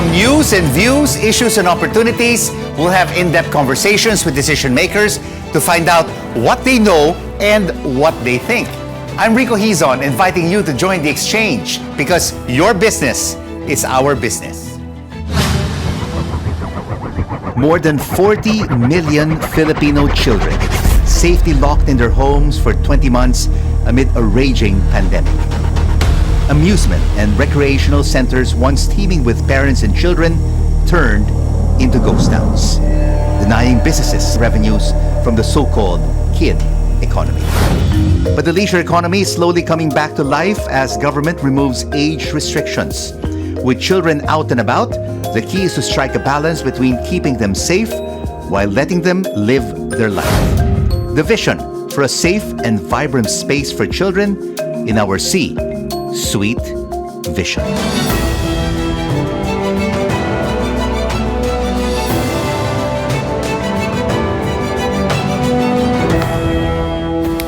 From news and views, issues and opportunities, we'll have in-depth conversations with decision makers to find out what they know and what they think. I'm Rico Hizon, inviting you to join the exchange because your business is our business. More than 40 million Filipino children safely locked in their homes for 20 months amid a raging pandemic. Amusement and recreational centers once teeming with parents and children turned into ghost towns, denying businesses revenues from the so-called kid economy. But the leisure economy is slowly coming back to life as government removes age restrictions. With children out and about, the key is to strike a balance between keeping them safe while letting them live their life. The vision for a safe and vibrant space for children in our sweet vision.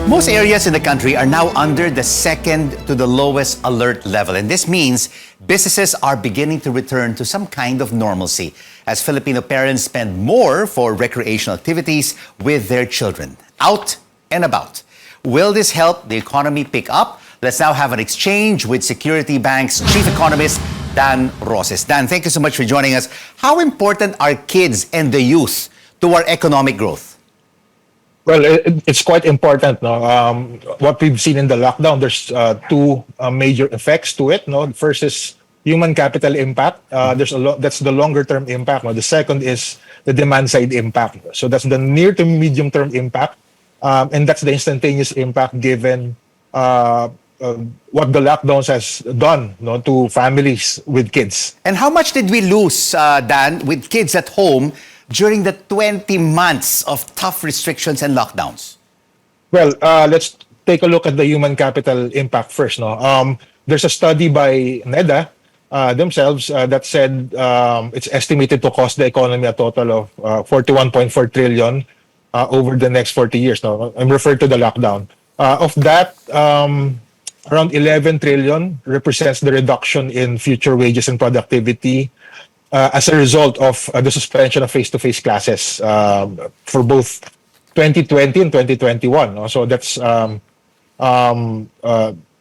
Most areas in the country are now under the second to the lowest alert level, and this means businesses are beginning to return to some kind of normalcy as Filipino parents spend more for recreational activities with their children, out and about. Will this help the economy pick up? Let's now have an exchange with Security Bank's Chief Economist, Dan Roses. Dan, thank you so much for joining us. How important are kids and the youth to our economic growth? Well, it's quite important. No? What we've seen in the lockdown, there's two major effects to it. No? The first is human capital impact. That's the longer-term impact. No? The second is the demand-side impact. So that's the near to medium-term impact, and that's the instantaneous impact given what the lockdowns has done, no, to families with kids. And how much did we lose, Dan, with kids at home during the 20 months of tough restrictions and lockdowns? Well, let's take a look at the human capital impact first. No? There's a study by NEDA themselves that said it's estimated to cost the economy a total of 41.4 trillion over the next 40 years. No? I'm referring to the lockdown. Of that, around 11 trillion represents the reduction in future wages and productivity as a result of the suspension of face-to-face classes for both 2020 and 2021. No? So that's the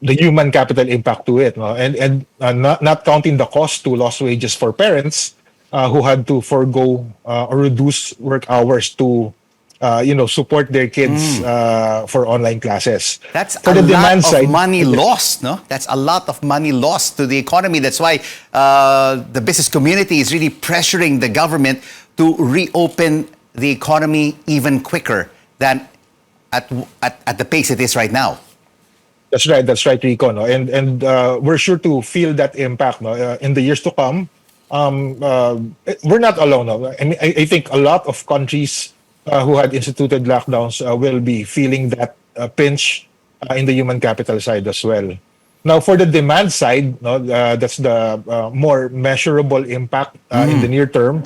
human capital impact to it. No? And not counting the cost to lost wages for parents who had to forego or reduce work hours to support their kids for online classes. That's a lot of money lost, no? That's a lot of money lost to the economy. That's why the business community is really pressuring the government to reopen the economy even quicker than at the pace it is right now. That's right, Rico. No? And we're sure to feel that impact, no? In the years to come. We're not alone. No? I mean, I think a lot of countries who had instituted lockdowns will be feeling that pinch in the human capital side as well. Now, for the demand side, no, that's the more measurable impact in the near term.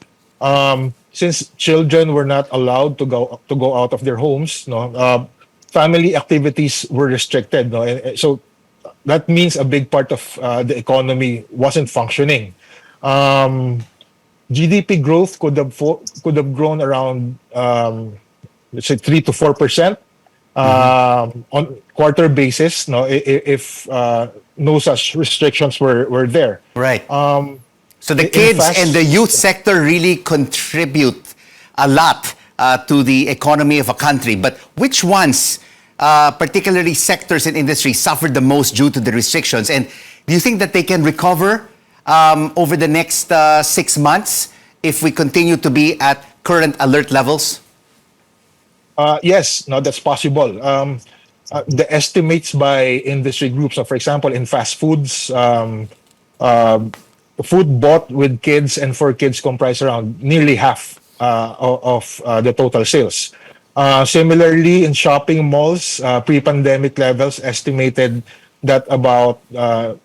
Since children were not allowed to go out of their homes, no, family activities were restricted. No, and so that means a big part of the economy wasn't functioning. GDP growth could have grown around let's say 3 to 4% on quarter basis. No, if no such restrictions were there. Right. So the kids and the youth sector really contribute a lot to the economy of a country. But which ones, particularly sectors and industries, suffered the most due to the restrictions? And do you think that they can recover over the next 6 months if we continue to be at current alert levels? Yes, no, that's possible. The estimates by industry groups, so for example, in fast foods, food bought with kids and for kids comprise around nearly half of the total sales. Similarly, in shopping malls, pre-pandemic levels estimated that about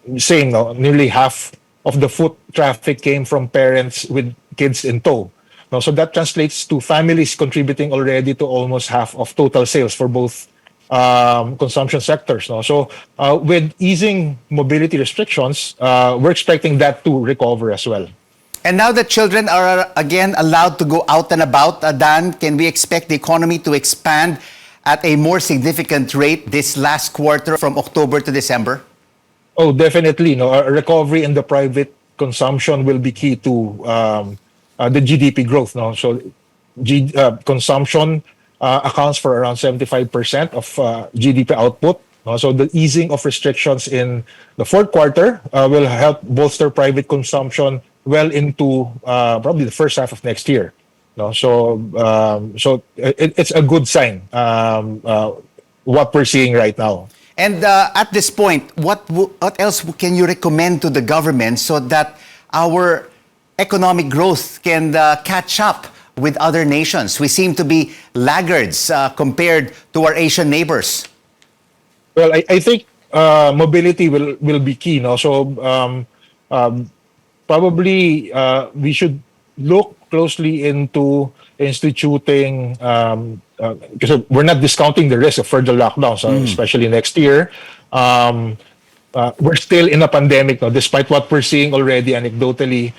nearly half of the foot traffic came from parents with kids in tow. No, so that translates to families contributing already to almost half of total sales for both consumption sectors. No? So with easing mobility restrictions, we're expecting that to recover as well. And now that children are again allowed to go out and about, Dan, can we expect the economy to expand at a more significant rate this last quarter from October to December? Oh, definitely. No, a recovery in the private consumption will be key to the GDP growth. No, so consumption accounts for around 75% of GDP output. No? So the easing of restrictions in the fourth quarter will help bolster private consumption well into probably the first half of next year. No, so it's a good sign. What we're seeing right now. And at this point, what else can you recommend to the government so that our economic growth can catch up with other nations? We seem to be laggards compared to our Asian neighbors. Well, I think mobility will be key. No, so probably we should look closely into instituting, because we're not discounting the risk of further lockdowns, especially next year. We're still in a pandemic now, despite what we're seeing already anecdotally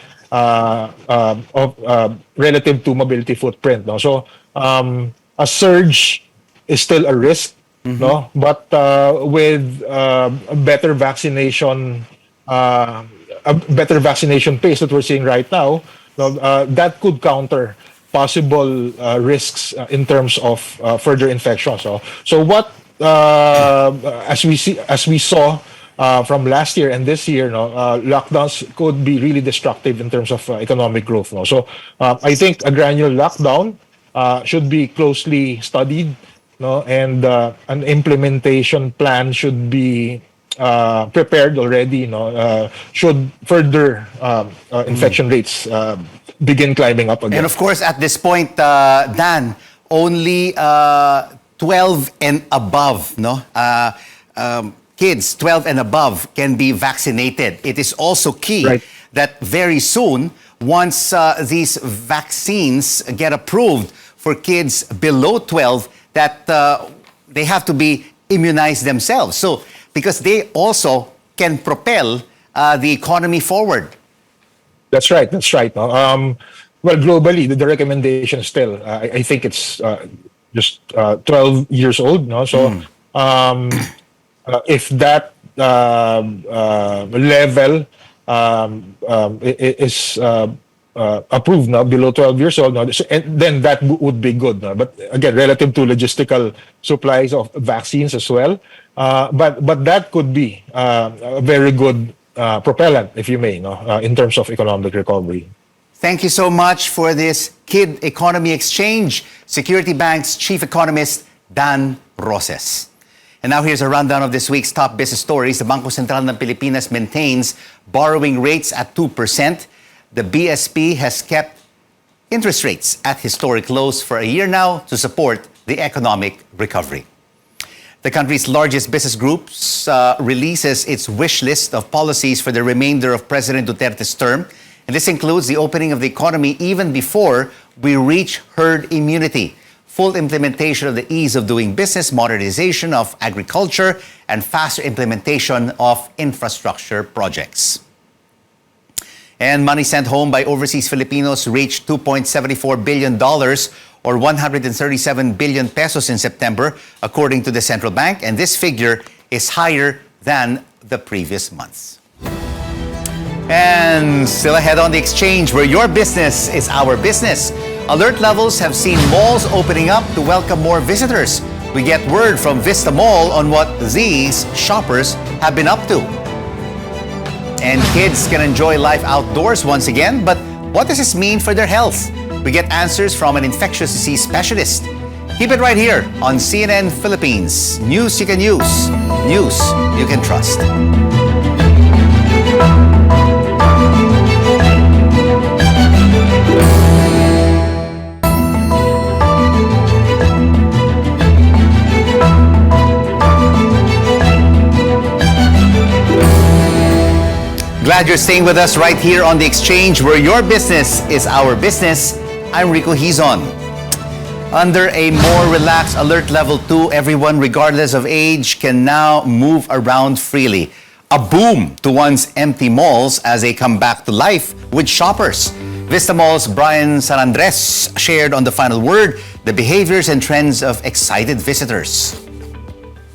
relative to mobility footprint. No? So a surge is still a risk, no? But with a better vaccination pace that we're seeing right now, that could counter possible risks in terms of further infection. So what as we saw from last year and this year, lockdowns could be really destructive in terms of economic growth. So I think a gradual lockdown should be closely studied, and an implementation plan should be prepared already, should further infection rates begin climbing up again. And of course, at this point, Dan, only 12 and above, kids 12 and above can be vaccinated. It is also key that very soon, once these vaccines get approved for kids below 12, that they have to be immunized themselves. So, because they also can propel the economy forward. That's right. Well, globally, the recommendation still, I think it's just 12 years old. So, if that level is approved now, below 12 years old, then that would be good. But again, relative to logistical supplies of vaccines as well. But that could be a very good propellant, if you may, in terms of economic recovery. Thank you so much for this Kid Economy Exchange, Security Bank's Chief Economist, Dan Roses. And now here's a rundown of this week's top business stories. The Bangko Sentral ng Pilipinas maintains borrowing rates at 2%. The BSP has kept interest rates at historic lows for a year now to support the economic recovery. The country's largest business groups releases its wish list of policies for the remainder of President Duterte's term. And this includes the opening of the economy even before we reach herd immunity, full implementation of the ease of doing business, modernization of agriculture, and faster implementation of infrastructure projects. And money sent home by overseas Filipinos reached $2.74 billion or 137 billion pesos in September, according to the central bank. And this figure is higher than the previous months. And still ahead on the exchange, where your business is our business. Alert levels have seen malls opening up to welcome more visitors. We get word from Vista Mall on what these shoppers have been up to. And kids can enjoy life outdoors once again, but what does this mean for their health? We get answers from an infectious disease specialist. Keep it right here on CNN Philippines. News you can use, news you can trust. Glad you're staying with us right here on The Exchange, where your business is our business. I'm Rico Hizon. Under a more relaxed Alert Level 2, everyone, regardless of age, can now move around freely. a boom to once empty malls as they come back to life with shoppers. Vista Mall's Brian San Andres shared on The Final Word the behaviors and trends of excited visitors.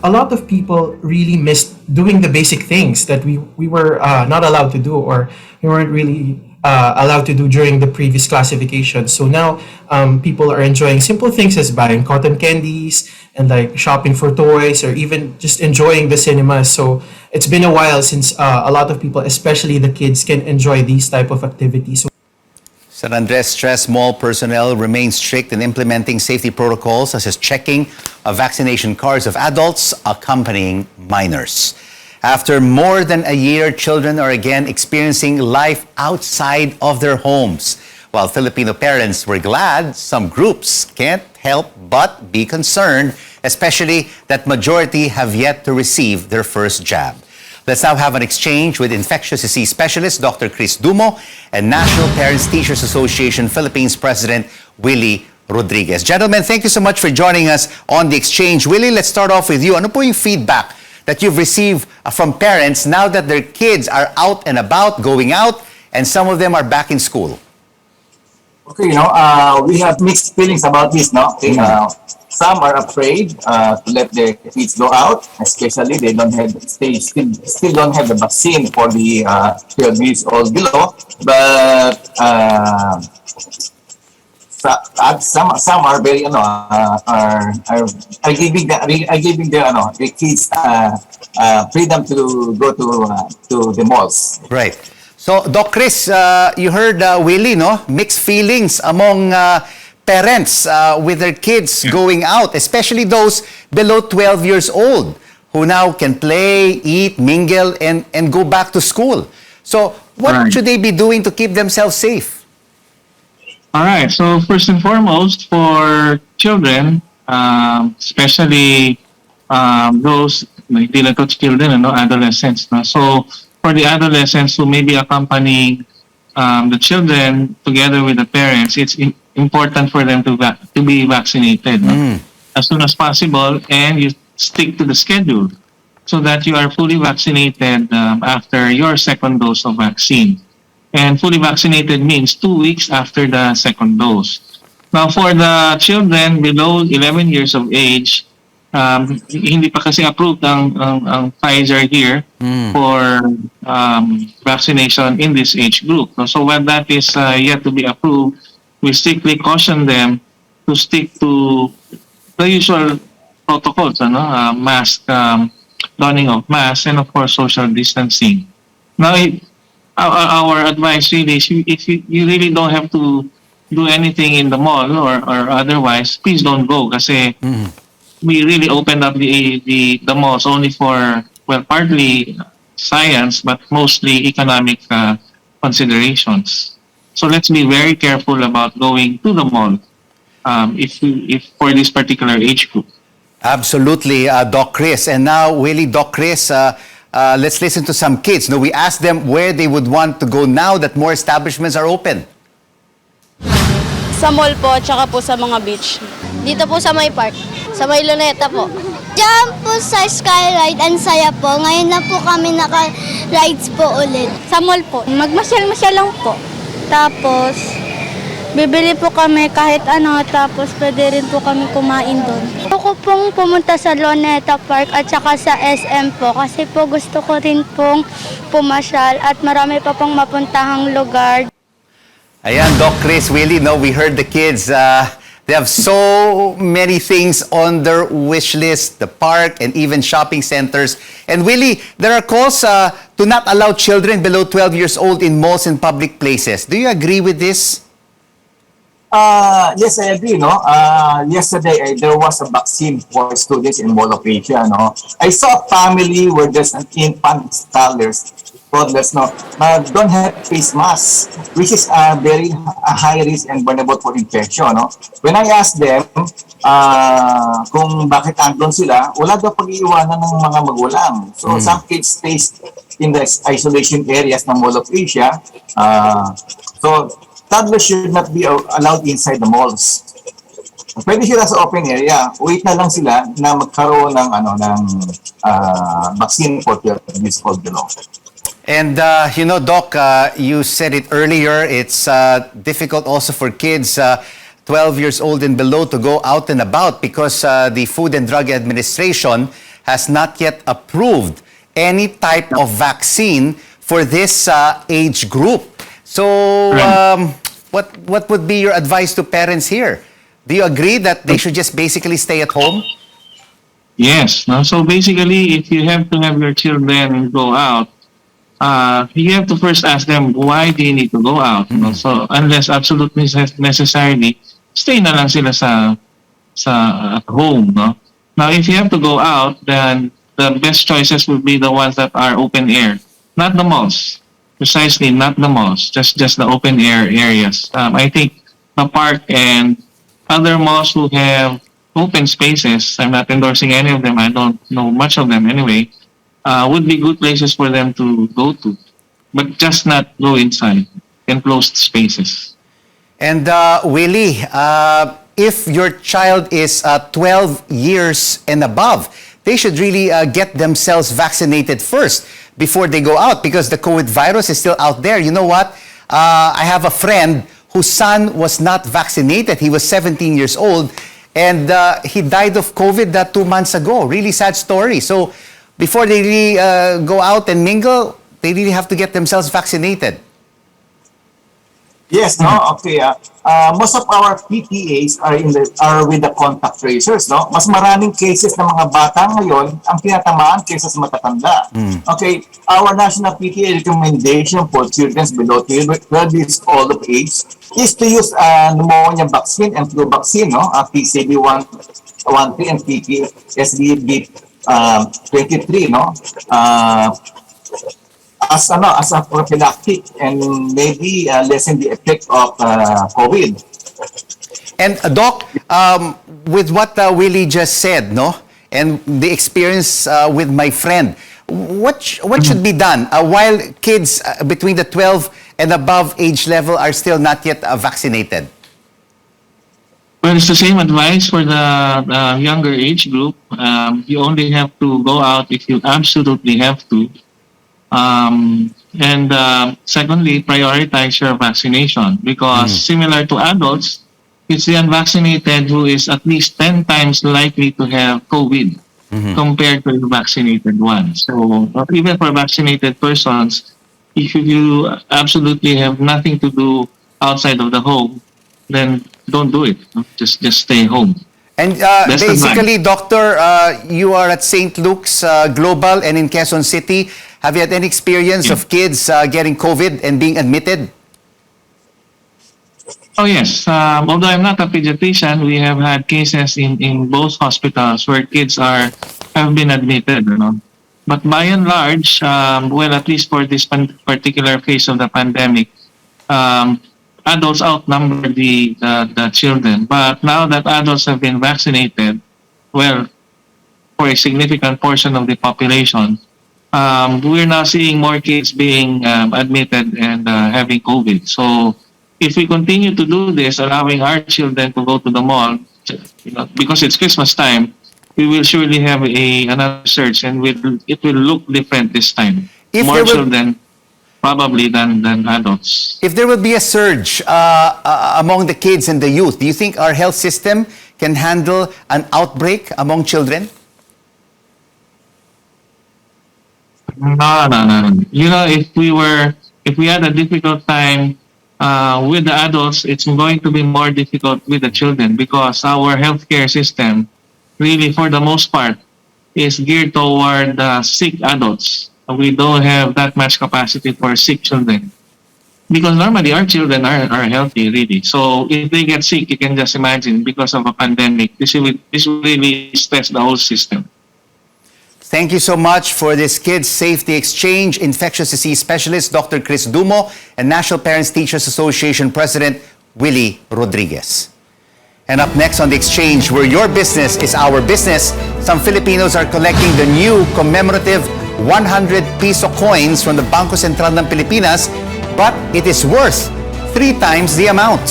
A lot of people really missed doing the basic things that we were not allowed to do, or we weren't really allowed to do during the previous classification. So now people are enjoying simple things as buying cotton candies and like shopping for toys, or even just enjoying the cinema. So it's been a while since a lot of people, especially the kids, can enjoy these type of activities. San Andres stressed mall personnel remain strict in implementing safety protocols such as checking vaccination cards of adults accompanying minors. After more than a year, children are again experiencing life outside of their homes. While Filipino parents were glad, some groups can't help but be concerned, especially that majority have yet to receive their first jab. Let's now have an exchange with infectious disease specialist Dr. Chris Dumo and National Parents Teachers Association Philippines President Willie Rodriguez. Gentlemen, thank you so much for joining us on the exchange. Willie, let's start off with you. Ano po yung feedback that you've received from parents now that their kids are out and about, going out, and some of them are back in school? Okay, we have mixed feelings about this, no? Okay, some are afraid to let their kids go out, especially they still don't have the vaccine for the 12 years old below. But some are very are giving the kids freedom to go to the malls. Right. So, Doc Chris, you heard Willie, no? Mixed feelings among parents with their kids going out, especially those below 12 years old who now can play, eat, mingle, and go back to school. So, what should they be doing to keep themselves safe? All right. So first and foremost, for children, especially those like delinquent children and adolescents. No? So for the adolescents who may be accompanying the children together with the parents, it's important for them to be vaccinated as soon as possible, and you stick to the schedule so that you are fully vaccinated after your second dose of vaccine. And fully vaccinated means 2 weeks after the second dose. Now, for the children below 11 years of age, hindi pa kasi approved ang Pfizer here for vaccination in this age group. So when that is yet to be approved, we strictly caution them to stick to the usual protocols, mask, donning of masks, and of course social distancing. Now, our advice really is if you really don't have to do anything in the mall or otherwise, please don't go kasi we really opened up the malls only for, well, partly science, but mostly economic considerations. So let's be very careful about going to the mall if for this particular age group. Absolutely, Doc Chris. And now, Willie, Doc Chris, let's listen to some kids. No, we asked them where they would want to go now that more establishments are open. Sa mall po, tsaka po sa mga beach. Dito po sa may park, sa may luneta po. Diyan po sa Skyride, ang saya po. Ngayon na po kami naka-rides po ulit. Sa mall po, magmasyal-masyal lang po. Tapos, bibili po kami kahit ano, tapos pwede rin po kami kumain doon. Gusto ko pong pumunta sa Luneta Park at saka sa SM po kasi po gusto ko rin pong pumasyal at marami pa pong mapuntahang lugar. Ayan, Doc Chris, Willie, no, we heard the kids. They have so many things on their wish list, the park and even shopping centers. And Willie, there are calls to not allow children below 12 years old in malls and public places. Do you agree with this? Yes, I agree. Yesterday there was a vaccine for students in Mall of Asia. I saw a family where there's an infant toddlers, don't have face masks, which is very high risk and vulnerable for infection. When I asked them kung bakit andun sila, wala daw pag-iiwanan ng mga magulang. So some kids stay in the isolation areas ng Mall of Asia. So toddlers should not be allowed inside the malls. Pwede sila sa open area. Wait na lang sila na magkaroon ng vaccine for 12 years old below. And you know, Doc, you said it earlier, it's difficult also for kids 12 years old and below to go out and about because the Food and Drug Administration has not yet approved any type of vaccine for this age group. So what would be your advice to parents here? Do you agree that they should just basically stay at home? Yes. No? So basically, if you have to have your children go out, you have to first ask them, why do you need to go out? No? So unless absolutely necessarily, stay na lang sila sa at home. No? Now, if you have to go out, then the best choices would be the ones that are open air, not the malls. Precisely, not the malls, just the open air areas. I think the park and other malls who have open spaces, I'm not endorsing any of them, I don't know much of them anyway, would be good places for them to go to, but just not go inside enclosed spaces. And Willie, if your child is 12 years and above, they should really get themselves vaccinated first before they go out because the COVID virus is still out there. You know what? I have a friend whose son was not vaccinated. He was 17 years old and he died of COVID 2 months ago. Really sad story. So before they really go out and mingle, they really have to get themselves vaccinated. Yes, no, okay. Most of our PTAs are with the contact tracers, no. Mas maraming cases ng mga bata ngayon ang tinatamaan kaysa sa matatanda. Okay, our national PTA recommendation for children below 12 years old of age is to use pneumonia vaccine and flu vaccine, no, PCV 13 and PPSV 23, no. As a prophylactic and maybe lessen the effect of COVID. And Doc, with what Willie just said, no, and the experience with my friend, what should be done while kids between the 12 and above age level are still not yet vaccinated? Well, it's the same advice for the younger age group. You only have to go out if you absolutely have to. Secondly, prioritize your vaccination because similar to adults, it's the unvaccinated who is at least 10 times likely to have COVID compared to the vaccinated ones. So even for vaccinated persons, if you absolutely have nothing to do outside of the home, then don't do it. Just stay home. And basically, Doctor, you are at St. Luke's Global and in Quezon City. Have you had any experience of kids getting COVID and being admitted? Oh, yes. Although I'm not a pediatrician, we have had cases in both hospitals where kids have been admitted. You know? But by and large, well, at least for this particular phase of the pandemic, adults outnumber the children. But now that adults have been vaccinated, well, for a significant portion of the population, we're now seeing more kids being admitted and having COVID. So if we continue to do this, allowing our children to go to the mall, because it's Christmas time, we will surely have another surge and it will look different this time. More children probably than adults. If there will be a surge among the kids and the youth, do you think our health system can handle an outbreak among children? No. If we had a difficult time with the adults, it's going to be more difficult with the children because our healthcare system, really for the most part, is geared toward sick adults. We don't have that much capacity for sick children because normally our children are healthy, really. So if they get sick, you can just imagine because of a pandemic, this will really stress the whole system. Thank you so much for this Kids Safety Exchange, Infectious Disease Specialist, Dr. Chris Dumo, and National Parents Teachers Association President, Willie Rodriguez. And up next on the exchange, where your business is our business, some Filipinos are collecting the new commemorative 100 piso coins from the Bangko Sentral ng Pilipinas, but it is worth 3 times the amount.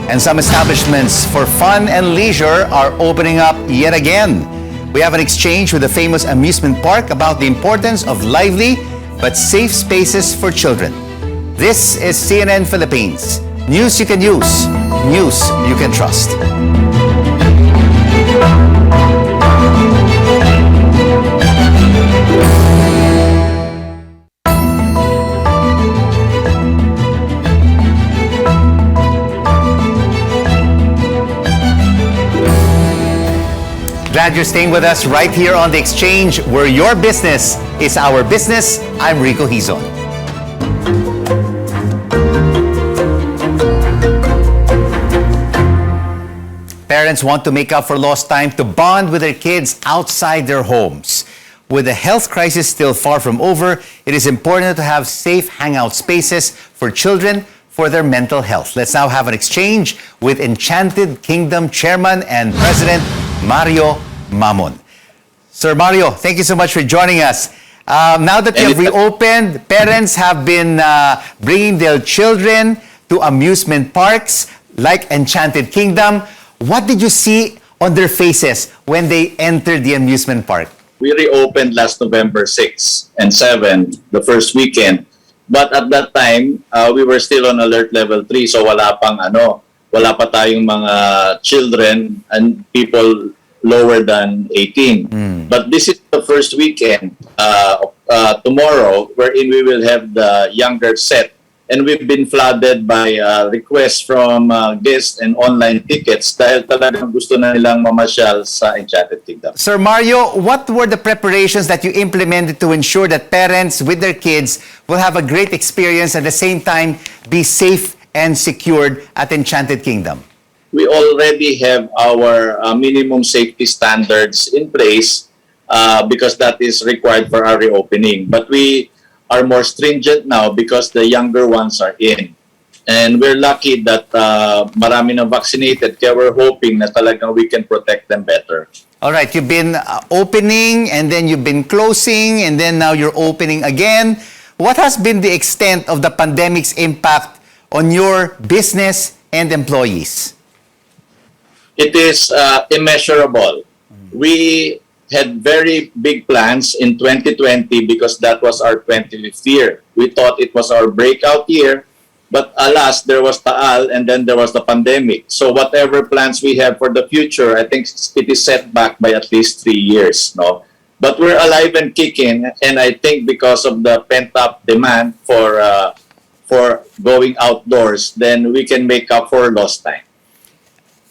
And some establishments for fun and leisure are opening up yet again. We have an exchange with the famous amusement park about the importance of lively but safe spaces for children. This is CNN Philippines. News you can use, news you can trust. Glad you're staying with us right here on The Exchange, where your business is our business. I'm Rico Hizon. Parents want to make up for lost time to bond with their kids outside their homes. With the health crisis still far from over, it is important to have safe hangout spaces for children for their mental health. Let's now have an exchange with Enchanted Kingdom Chairman and President Mario Mamon. Sir Mario, thank you so much for joining us. Now that you have reopened, parents have been bringing their children to amusement parks like Enchanted Kingdom. What did you see on their faces when they entered the amusement park? We reopened last November 6 and 7, the first weekend. But at that time, we were still on alert level 3, so wala pa tayong mga children and people lower than 18. But this is the first weekend, tomorrow, wherein we will have the younger set. And we've been flooded by requests from guests and online tickets dahil talagang gusto na nilang mamasyal sa Enchanted Kingdom. Sir Mario, what were the preparations that you implemented to ensure that parents with their kids will have a great experience at the same time be safe and secured at Enchanted Kingdom? We already have our minimum safety standards in place because that is required for our reopening. But we are more stringent now because the younger ones are in. And we're lucky that marami na vaccinated, kaya we're hoping na talagang we can protect them better. All right, you've been opening and then you've been closing and then now you're opening again. What has been the extent of the pandemic's impact on your business and employees? It is immeasurable. We had very big plans in 2020 because that was our 25th year. We thought it was our breakout year, but alas, there was Taal and then there was the pandemic. So whatever plans we have for the future, I think it is set back by at least 3 years. No, but we're alive and kicking, and I think because of the pent-up demand for going outdoors, then we can make up for lost time.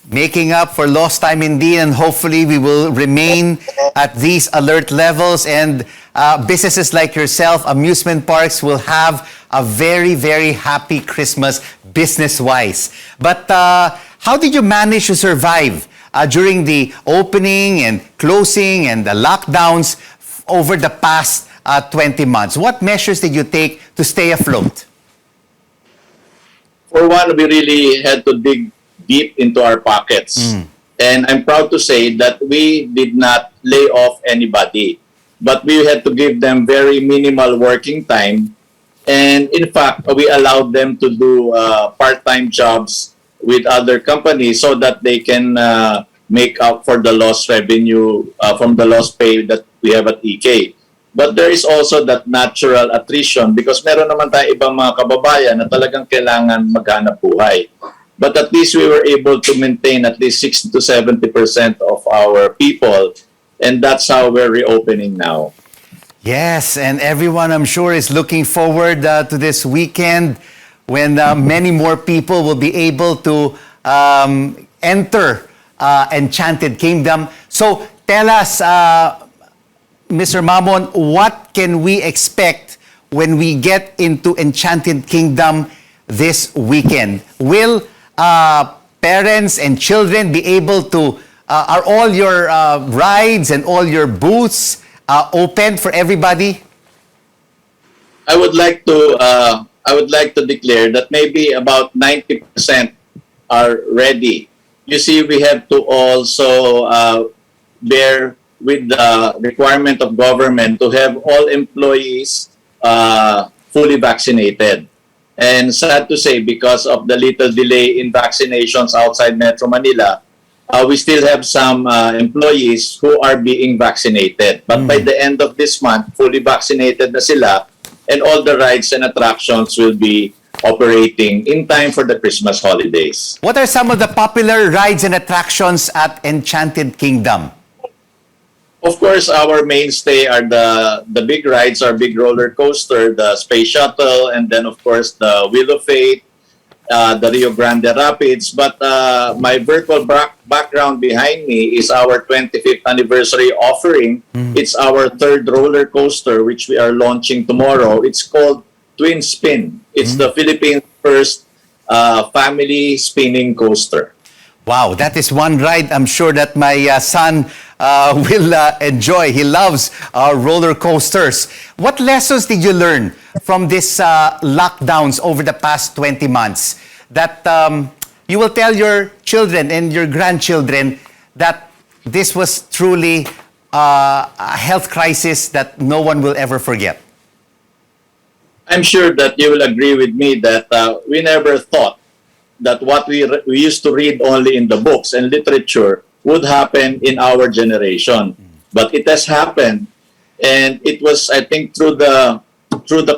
Making up for lost time indeed, and hopefully we will remain at these alert levels, and businesses like yourself, amusement parks, will have a very, very happy Christmas business-wise. But how did you manage to survive during the opening and closing and the lockdowns over the past 20 months? What measures did you take to stay afloat? For one, we really had to dig deep into our pockets. And I'm proud to say that we did not lay off anybody, but we had to give them very minimal working time. And in fact, we allowed them to do part-time jobs with other companies so that they can make up for the lost revenue from the lost pay that we have at EK. But there is also that natural attrition because meron naman tayo ibang mga kababayan na talagang kailangan maghanap buhay. But at least we were able to maintain at least 60 to 70% of our people, and that's how we're reopening now. Yes, and everyone, I'm sure, is looking forward to this weekend when many more people will be able to enter Enchanted Kingdom. So tell us, Mr. Mamon, what can we expect when we get into Enchanted Kingdom this weekend? Will parents and children be able to, are all your rides and all your booths open for everybody? I would like to declare that maybe about 90% are ready. You see, we have to also bear with the requirement of government to have all employees fully vaccinated. And sad to say, because of the little delay in vaccinations outside Metro Manila, we still have some employees who are being vaccinated. But by the end of this month, fully vaccinated na sila, and all the rides and attractions will be operating in time for the Christmas holidays. What are some of the popular rides and attractions at Enchanted Kingdom? Of course, our mainstay are the big rides, our big roller coaster, the Space Shuttle, and then of course the Wheel of Fate, the Rio Grande Rapids. But my virtual background behind me is our 25th anniversary offering. It's our third roller coaster, which we are launching tomorrow. It's called Twin Spin. It's the Philippines' first family spinning coaster. Wow, that is one ride I'm sure that my son will enjoy. He loves roller coasters. What lessons did you learn from these lockdowns over the past 20 months that you will tell your children and your grandchildren that this was truly a health crisis that no one will ever forget? I'm sure that you will agree with me that we never thought that what we used to read only in the books and literature would happen in our generation. But it has happened, and it was, I think, through the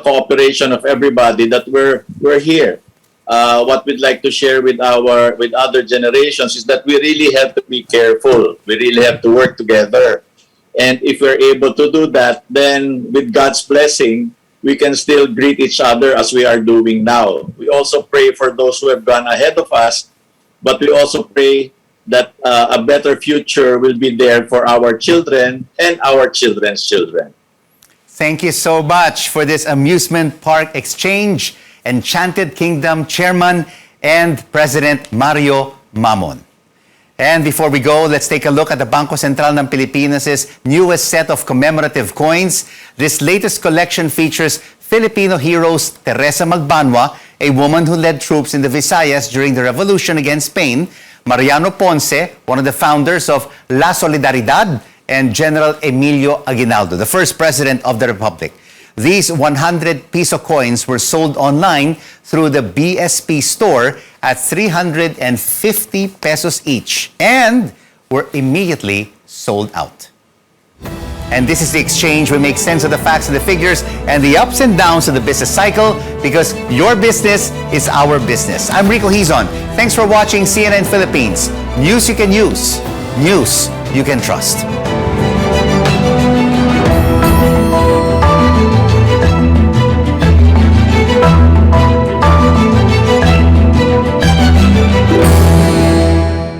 cooperation of everybody that we're here. What we'd like to share with other generations is that we really have to be careful. We really have to work together. And if we're able to do that, then with God's blessing, we can still greet each other as we are doing now. We also pray for those who have gone ahead of us, but we also pray that a better future will be there for our children and our children's children. Thank you so much for this amusement park exchange, Enchanted Kingdom Chairman and President Mario Mamon. And before we go, let's take a look at the Bangko Sentral ng Pilipinas' newest set of commemorative coins. This latest collection features Filipino heroes Teresa Magbanwa, a woman who led troops in the Visayas during the revolution against Spain, Mariano Ponce, one of the founders of La Solidaridad, and General Emilio Aguinaldo, the first president of the Republic. These 100 peso coins were sold online through the BSP store at 350 pesos each and were immediately sold out. And this is the exchange. We make sense of the facts and the figures and the ups and downs of the business cycle because your business is our business. I'm Rico Hizon. Thanks for watching CNN Philippines. News you can use. News you can trust.